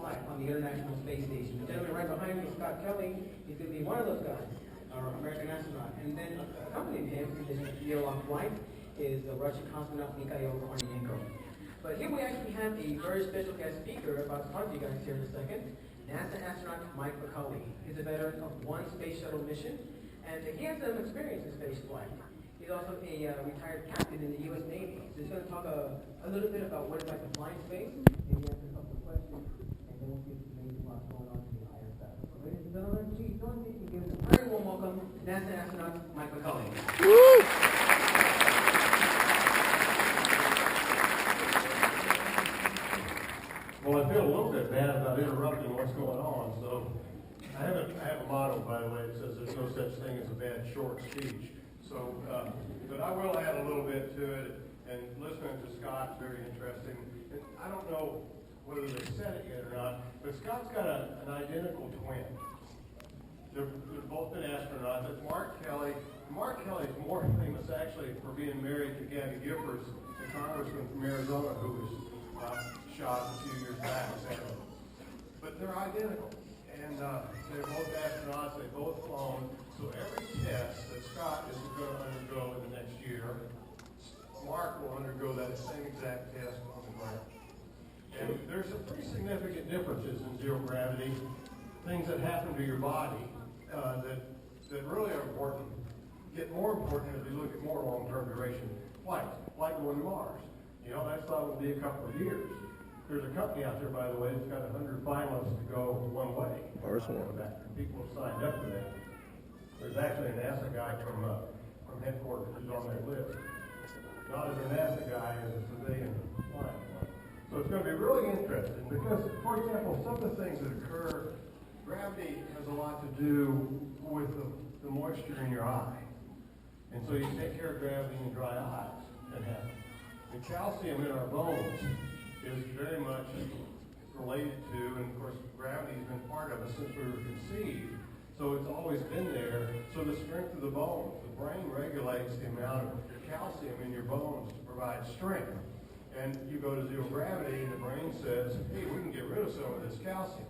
flight on the International Space Station. The gentleman right behind me, Scott Kelly, he's going to be one of those guys, our American astronaut. And then accompanying him in this year-long flight is the Russian cosmonaut Mikhail Kornienko. But here we actually have a very special guest speaker about to talk to you guys here in a second. NASA astronaut Mike McCulley. He's a veteran of one space shuttle mission, and he has some experience in space flight. He's also a retired captain in the U.S. Navy. So he's going to talk a little bit about what it's like to fly in space, maybe answer a couple of questions, and then we'll get to maybe what's going on to the higher side. So ladies and gentlemen, please join me in giving a very warm welcome to NASA astronaut Mike McCulley. Woo! Well, I feel a little bit bad about interrupting what's going on, so I have a motto, by the way, that says there's no such thing as a bad short speech. So, but I will add a little bit to it, and listening to Scott's very interesting. And I don't know whether they said it yet or not, but Scott's got an identical twin. They've both been astronauts. It's Mark Kelly. Mark Kelly's more famous, actually, for being married to Gabby Giffords, the congressman from Arizona who was shot a few years back, sadly. But they're identical. And they're both astronauts. They've both flown. So every test that Scott is going to undergo in the next year, Mark will undergo that same exact test on the ground. And there's some pretty significant differences in zero gravity, things that happen to your body that really are important, get more important as we look at more long-term duration flights, like going to Mars. You know, that's thought would be a couple of years. There's a company out there, by the way, that's got 100 finalists to go one way. People have signed up for that. There's actually a NASA guy from headquarters who's on their list. Not as a NASA guy, as a civilian flying one. So it's going to be really interesting because, for example, some of the things that occur, gravity has a lot to do with the moisture in your eye. And so you take care of gravity in dry eyes and have the calcium in our bones is very much related to, and of course gravity has been part of us since we were conceived, so it's always been there. So the strength of the bones, the brain regulates the amount of calcium in your bones to provide strength. And you go to zero gravity and the brain says, hey, we can get rid of some of this calcium.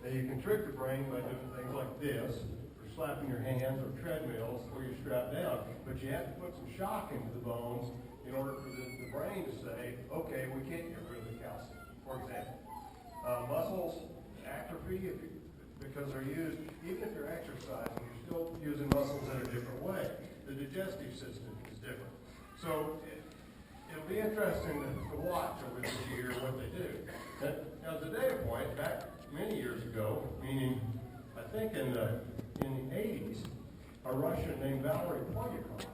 And you can trick the brain by doing things like this, or slapping your hands, or treadmills, where you're strapped down. But you have to put some shock into the bones in order for the brain to say, okay, we can't get rid of the calcium, for example. Muscles atrophy because they're used, even if you're exercising, you're still using muscles in a different way. The digestive system is different. So it'll be interesting to watch over this year what they do. Now, as a data point, back many years ago, meaning I think in the 80s, a Russian named Valery Polyakov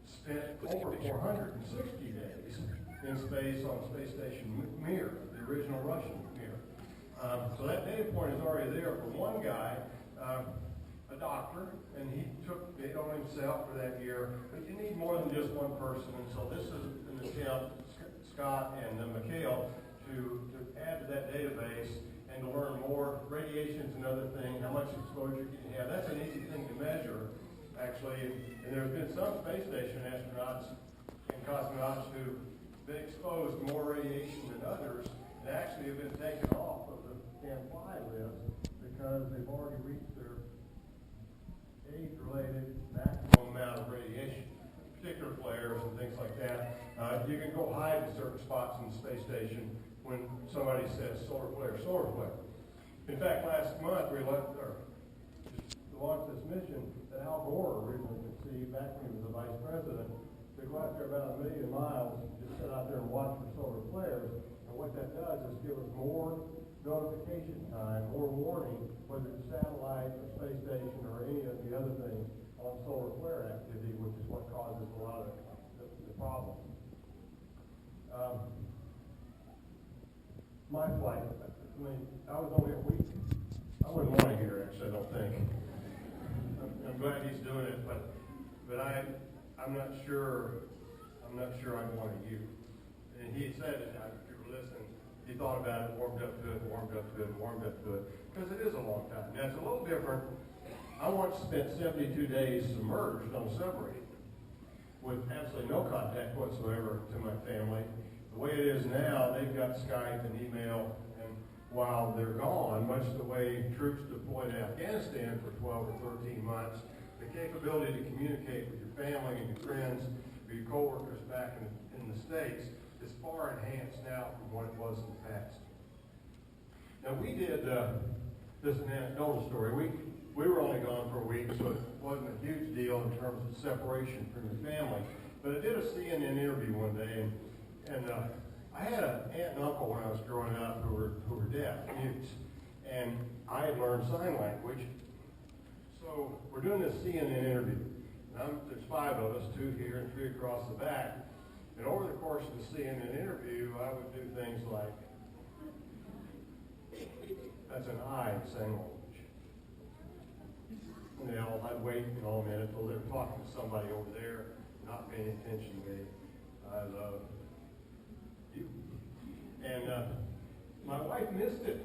spent over 460 days in space on Space Station Mir, the original Russian Mir. So that data point is already there for one guy, a doctor, and he took it on himself for that year. But you need more than just one person, and so this is an attempt, Scott and Mikhail, to add to that database and to learn more. Radiation is another thing. How much exposure can you have? That's an easy thing to measure, actually. And there have been some space station astronauts and cosmonauts who've been exposed to more radiation than others and actually have been taken off of the can fly list because they've already reached their age-related maximum amount of radiation, particular flares and things like that. You can go hide in certain spots in the space station when somebody says solar flare, solar flare. In fact, last month we launched this mission that Al Gore originally conceived back when he was the vice president, to go out there about 1 million miles and just sit out there and watch for solar flares. And what that does is give us more notification time, more warning, whether it's satellite or space station or any of the other things on solar flare activity, which is what causes a lot of the problems. My flight, I was only a week. I wouldn't want to hear, actually, I don't think. I'm glad he's doing it, but I'm not sure I'd want to use. And he said it, if you were listening, he thought about it, warmed up to it, because it is a long time. Now, it's a little different. I once spent 72 days submerged on a submarine with absolutely no contact whatsoever to my family. The way it is now, they've got Skype and email, and while they're gone, much the way troops deployed to Afghanistan for 12 or 13 months, the capability to communicate with your family and your friends, or your coworkers back in the States is far enhanced now from what it was in the past. Now we did, this is an anecdotal story, we were only gone for a week, so it wasn't a huge deal in terms of separation from your family. But I did a CNN interview one day, and I had an aunt and uncle when I was growing up who were deaf, mutes, and I had learned sign language. So we're doing this CNN interview. There's 5 of us, 2 here and 3 across the back. And over the course of the CNN interview, I would do things like, that's an I in sign language. And I'd wait a minute until they were talking to somebody over there, not paying attention to me. I love you. And my wife missed it.